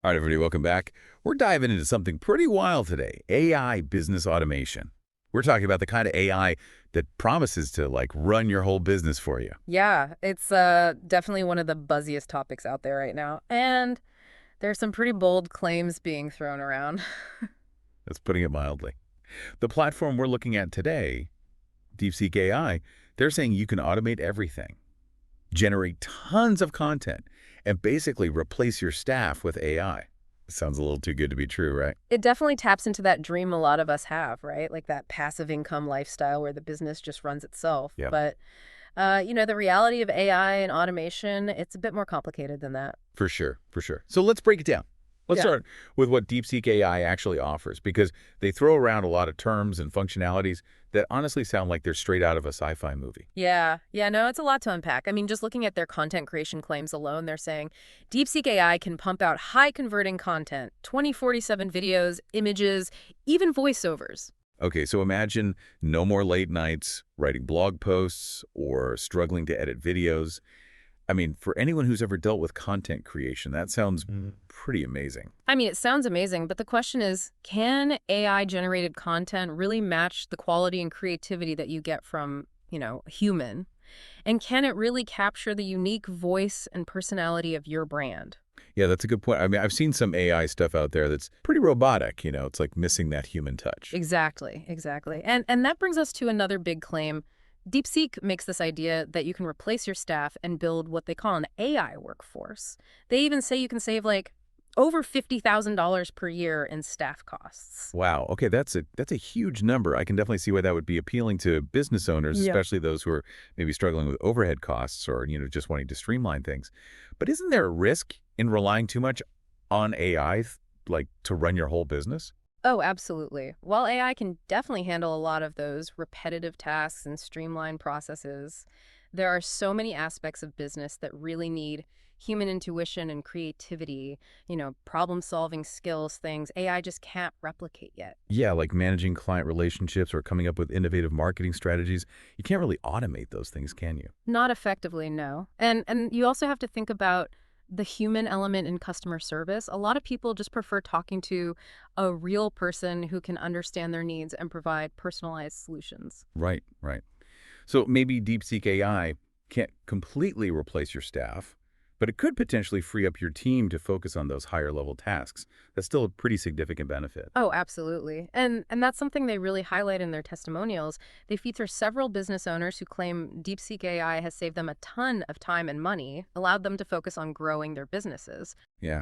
All right, everybody, welcome back. We're diving into something pretty wild today, AI business automation. We're talking about the kind of AI that promises to, run your whole business for you. Yeah, it's definitely one of the buzziest topics out there right now. And there's some pretty bold claims being thrown around. That's putting it mildly. The platform we're looking at today, DeepSeek AI, they're saying you can automate everything, generate tons of content, and basically replace your staff with AI. Sounds a little too good to be true, right? It definitely taps into that dream a lot of us have, right? Like that passive income lifestyle where the business just runs itself. Yeah. But the reality of AI and automation, it's a bit more complicated than that. For sure, for sure. So let's break it down. Let's Yeah. start with what DeepSeek AI actually offers, because they throw around a lot of terms and functionalities that honestly sound like they're straight out of a sci-fi movie. Yeah, no, it's a lot to unpack. I mean, just looking at their content creation claims alone, they're saying DeepSeek AI can pump out high converting content, 2047 videos, images, even voiceovers. Okay, so imagine no more late nights writing blog posts or struggling to edit videos. I mean, for anyone who's ever dealt with content creation, that sounds pretty amazing. I mean, it sounds amazing, but the question is, can AI generated content really match the quality and creativity that you get from, a human? And can it really capture the unique voice and personality of your brand? Yeah, that's a good point. I mean, I've seen some AI stuff out there that's pretty robotic, it's like missing that human touch. Exactly. And that brings us to another big claim. DeepSeek makes this idea that you can replace your staff and build what they call an AI workforce. They even say you can save like over $50,000 per year in staff costs. Wow. Okay, that's a huge number. I can definitely see why that would be appealing to business owners, Yeah. especially those who are maybe struggling with overhead costs or, just wanting to streamline things. But isn't there a risk in relying too much on AI, like to run your whole business? Oh, absolutely. While AI can definitely handle a lot of those repetitive tasks and streamline processes, there are so many aspects of business that really need human intuition and creativity, problem-solving skills, things AI just can't replicate yet. Yeah, like managing client relationships or coming up with innovative marketing strategies. You can't really automate those things, can you? Not effectively, no. And you also have to think about the human element in customer service. A lot of people just prefer talking to a real person who can understand their needs and provide personalized solutions. Right, right. So maybe DeepSeek AI can't completely replace your staff, but it could potentially free up your team to focus on those higher level tasks. That's still a pretty significant benefit. Oh, absolutely. And that's something they really highlight in their testimonials. They feature several business owners who claim DeepSeek AI has saved them a ton of time and money, allowed them to focus on growing their businesses. Yeah.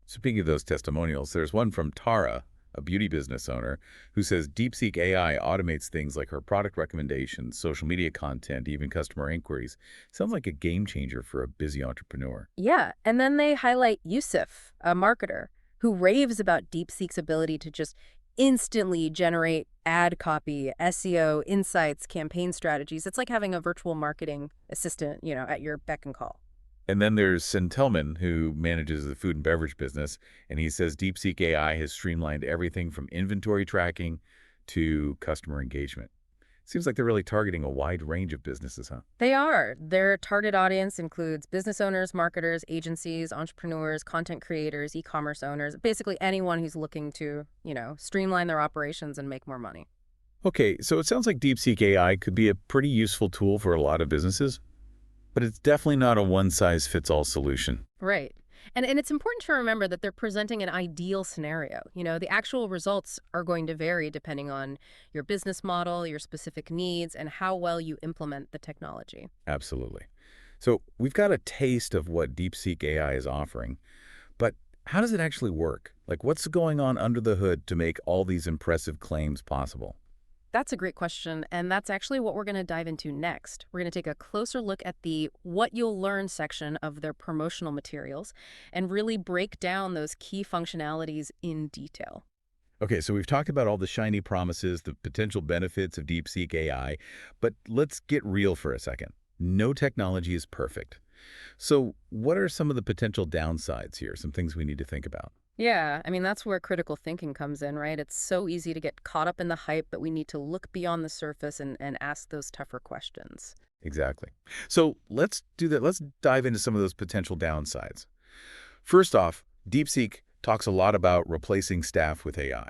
Speaking of those testimonials, there's one from Tara, a beauty business owner, who says DeepSeek AI automates things like her product recommendations, social media content, even customer inquiries. Sounds like a game changer for a busy entrepreneur. Yeah, and then they highlight Yusuf, a marketer, who raves about DeepSeek's ability to just instantly generate ad copy, SEO, insights, campaign strategies. It's like having a virtual marketing assistant, at your beck and call. And then there's Centelman, who manages the food and beverage business, and he says DeepSeek AI has streamlined everything from inventory tracking to customer engagement. Seems like they're really targeting a wide range of businesses, huh? They are. Their target audience includes business owners, marketers, agencies, entrepreneurs, content creators, e-commerce owners, basically anyone who's looking to, streamline their operations and make more money. Okay, so it sounds like DeepSeek AI could be a pretty useful tool for a lot of businesses, but it's definitely not a one-size-fits-all solution. Right. And it's important to remember that they're presenting an ideal scenario. The actual results are going to vary depending on your business model, your specific needs, and how well you implement the technology. Absolutely. So we've got a taste of what DeepSeek AI is offering, but how does it actually work? Like, what's going on under the hood to make all these impressive claims possible? That's a great question, and that's actually what we're going to dive into next. We're going to take a closer look at the what you'll learn section of their promotional materials and really break down those key functionalities in detail. Okay, so we've talked about all the shiny promises, the potential benefits of DeepSeek AI, but let's get real for a second. No technology is perfect. So what are some of the potential downsides here, some things we need to think about? Yeah, I mean, that's where critical thinking comes in, right? It's so easy to get caught up in the hype, but we need to look beyond the surface and ask those tougher questions. Exactly. So let's do that. Let's dive into some of those potential downsides. First off, DeepSeek talks a lot about replacing staff with AI.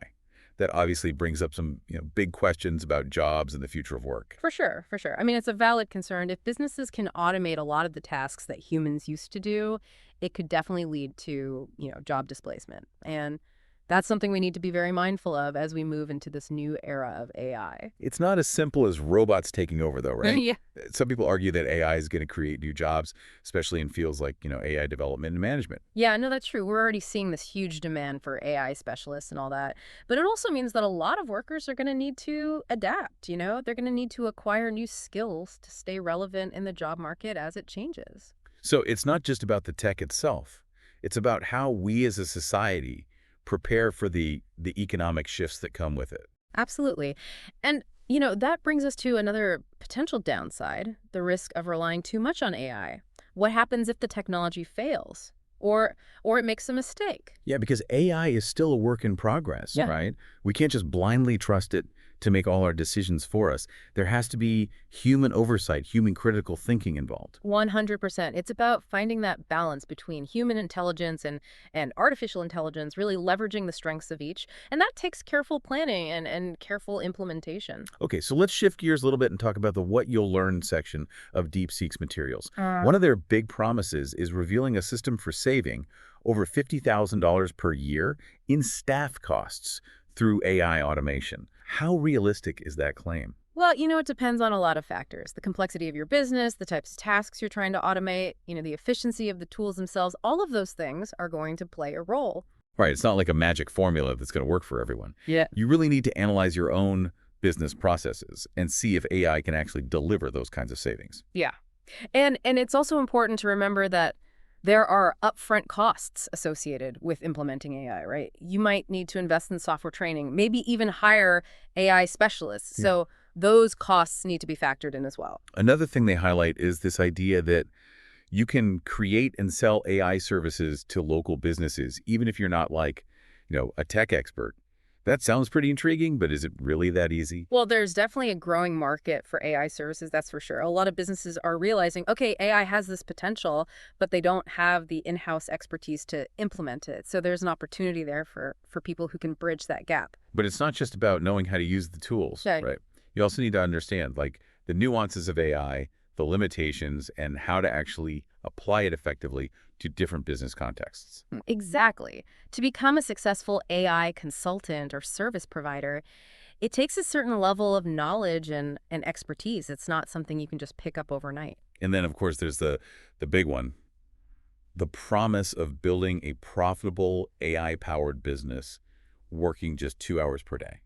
That obviously brings up some, big questions about jobs and the future of work. For sure, for sure. I mean, it's a valid concern. If businesses can automate a lot of the tasks that humans used to do, it could definitely lead to, job displacement. And that's something we need to be very mindful of as we move into this new era of AI. It's not as simple as robots taking over, though, right? Yeah. Some people argue that AI is going to create new jobs, especially in fields like, AI development and management. Yeah, no, that's true. We're already seeing this huge demand for AI specialists and all that. But it also means that a lot of workers are going to need to adapt, They're going to need to acquire new skills to stay relevant in the job market as it changes. So it's not just about the tech itself. It's about how we as a society prepare for the economic shifts that come with it. Absolutely. And, that brings us to another potential downside, the risk of relying too much on AI. What happens if the technology fails or it makes a mistake? Yeah, because AI is still a work in progress, Yeah. right? We can't just blindly trust it to make all our decisions for us. There has to be human oversight, human critical thinking involved. 100%. It's about finding that balance between human intelligence and artificial intelligence, really leveraging the strengths of each. And that takes careful planning and careful implementation. Okay, so let's shift gears a little bit and talk about the What You'll Learn section of DeepSeek's materials. One of their big promises is revealing a system for saving over $50,000 per year in staff costs through AI automation. How realistic is that claim? Well, it depends on a lot of factors. The complexity of your business, the types of tasks you're trying to automate, the efficiency of the tools themselves, all of those things are going to play a role. Right, it's not like a magic formula that's going to work for everyone. Yeah. You really need to analyze your own business processes and see if AI can actually deliver those kinds of savings. Yeah. And it's also important to remember that there are upfront costs associated with implementing AI, right? You might need to invest in software training, maybe even hire AI specialists. So those costs need to be factored in as well. Another thing they highlight is this idea that you can create and sell AI services to local businesses, even if you're not like, a tech expert. That sounds pretty intriguing, but is it really that easy? Well, there's definitely a growing market for AI services, that's for sure. A lot of businesses are realizing, okay, AI has this potential, but they don't have the in-house expertise to implement it. So there's an opportunity there for people who can bridge that gap. But it's not just about knowing how to use the tools, Yeah. right? You also need to understand, like, the nuances of AI, the limitations, and how to actually apply it effectively to different business contexts. Exactly. To become a successful AI consultant or service provider, it takes a certain level of knowledge and expertise. It's not something you can just pick up overnight. And then, of course, there's the big one, the promise of building a profitable AI-powered business working just 2 hours per day.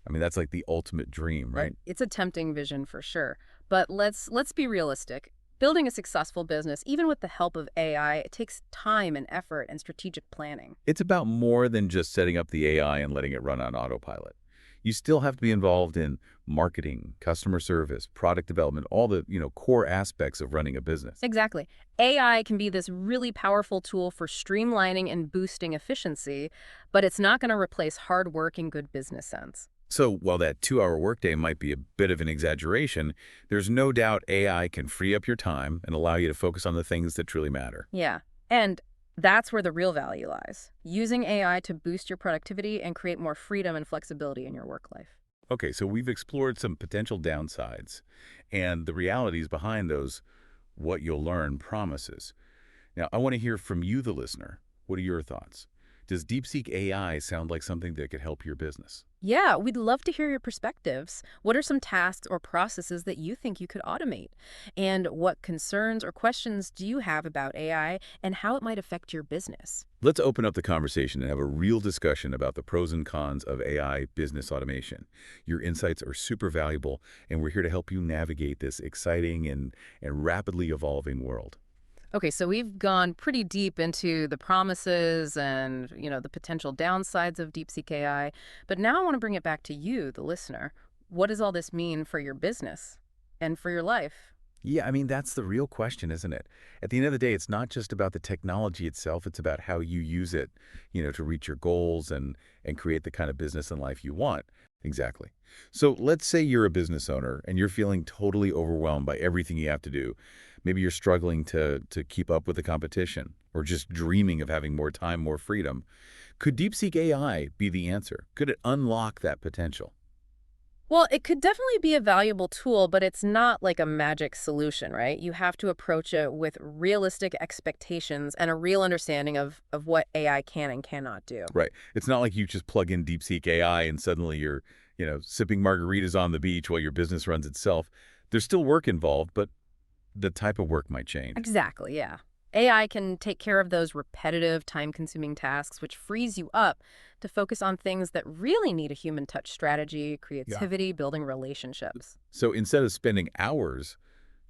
I mean, that's like the ultimate dream, right? It's a tempting vision for sure. But let's be realistic. Building a successful business, even with the help of AI, it takes time and effort and strategic planning. It's about more than just setting up the AI and letting it run on autopilot. You still have to be involved in marketing, customer service, product development, all the, core aspects of running a business. Exactly. AI can be this really powerful tool for streamlining and boosting efficiency, but it's not going to replace hard work in good business sense. So while that 2-hour workday might be a bit of an exaggeration, there's no doubt AI can free up your time and allow you to focus on the things that truly matter. Yeah. And that's where the real value lies. Using AI to boost your productivity and create more freedom and flexibility in your work life. Okay, so we've explored some potential downsides and the realities behind those What You'll Learn promises. Now, I want to hear from you, the listener. What are your thoughts? Does DeepSeek AI sound like something that could help your business? Yeah, we'd love to hear your perspectives. What are some tasks or processes that you think you could automate? And what concerns or questions do you have about AI and how it might affect your business? Let's open up the conversation and have a real discussion about the pros and cons of AI business automation. Your insights are super valuable, and we're here to help you navigate this exciting and rapidly evolving world. Okay, so we've gone pretty deep into the promises and, the potential downsides of DeepSeek AI. But now I want to bring it back to you, the listener. What does all this mean for your business and for your life? Yeah, I mean, that's the real question, isn't it? At the end of the day, it's not just about the technology itself. It's about how you use it, to reach your goals and create the kind of business and life you want. Exactly. So let's say you're a business owner and you're feeling totally overwhelmed by everything you have to do. Maybe you're struggling to keep up with the competition or just dreaming of having more time, more freedom. Could DeepSeek AI be the answer? Could it unlock that potential? Well, it could definitely be a valuable tool, but it's not like a magic solution, right? You have to approach it with realistic expectations and a real understanding of what AI can and cannot do. Right. It's not like you just plug in DeepSeek AI and suddenly you're, sipping margaritas on the beach while your business runs itself. There's still work involved, but the type of work might change. Exactly, yeah. AI can take care of those repetitive, time-consuming tasks, which frees you up to focus on things that really need a human touch strategy, Yeah. creativity, building relationships. So instead of spending hours,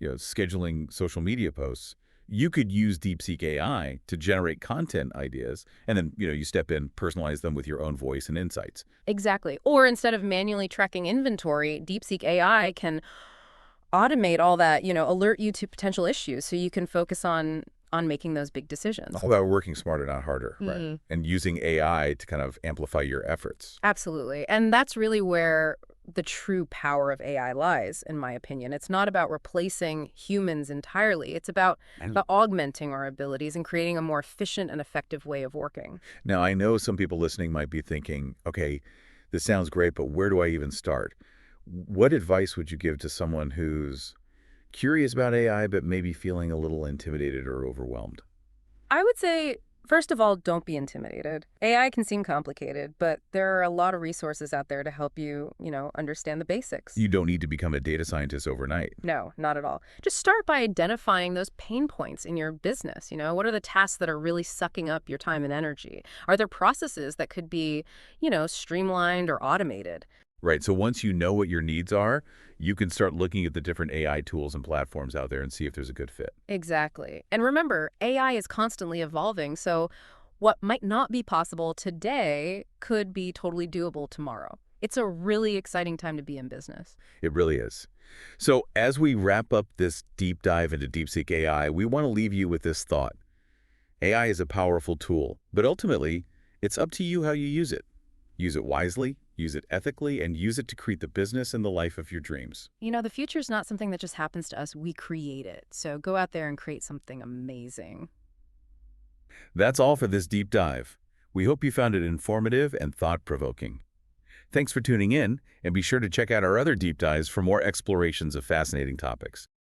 scheduling social media posts, you could use DeepSeek AI to generate content ideas, and then, you step in, personalize them with your own voice and insights. Exactly. Or instead of manually tracking inventory, DeepSeek AI can automate all that, alert you to potential issues so you can focus on making those big decisions. All about working smarter, not harder, right? Mhm. And using AI to kind of amplify your efforts. Absolutely. And that's really where the true power of AI lies, in my opinion. It's not about replacing humans entirely. It's about augmenting our abilities and creating a more efficient and effective way of working. Now, I know some people listening might be thinking, okay, this sounds great, but where do I even start? What advice would you give to someone who's curious about AI, but maybe feeling a little intimidated or overwhelmed? I would say, first of all, don't be intimidated. AI can seem complicated, but there are a lot of resources out there to help you, understand the basics. You don't need to become a data scientist overnight. No, not at all. Just start by identifying those pain points in your business. What are the tasks that are really sucking up your time and energy? Are there processes that could be, streamlined or automated? Right. So once you know what your needs are, you can start looking at the different AI tools and platforms out there and see if there's a good fit. Exactly. And remember, AI is constantly evolving, so what might not be possible today could be totally doable tomorrow. It's a really exciting time to be in business. It really is. So as we wrap up this deep dive into DeepSeek AI, we want to leave you with this thought. AI is a powerful tool, but ultimately, it's up to you how you use it. Use it wisely, use it ethically, and use it to create the business and the life of your dreams. The future is not something that just happens to us. We create it. So go out there and create something amazing. That's all for this deep dive. We hope you found it informative and thought-provoking. Thanks for tuning in, and be sure to check out our other deep dives for more explorations of fascinating topics.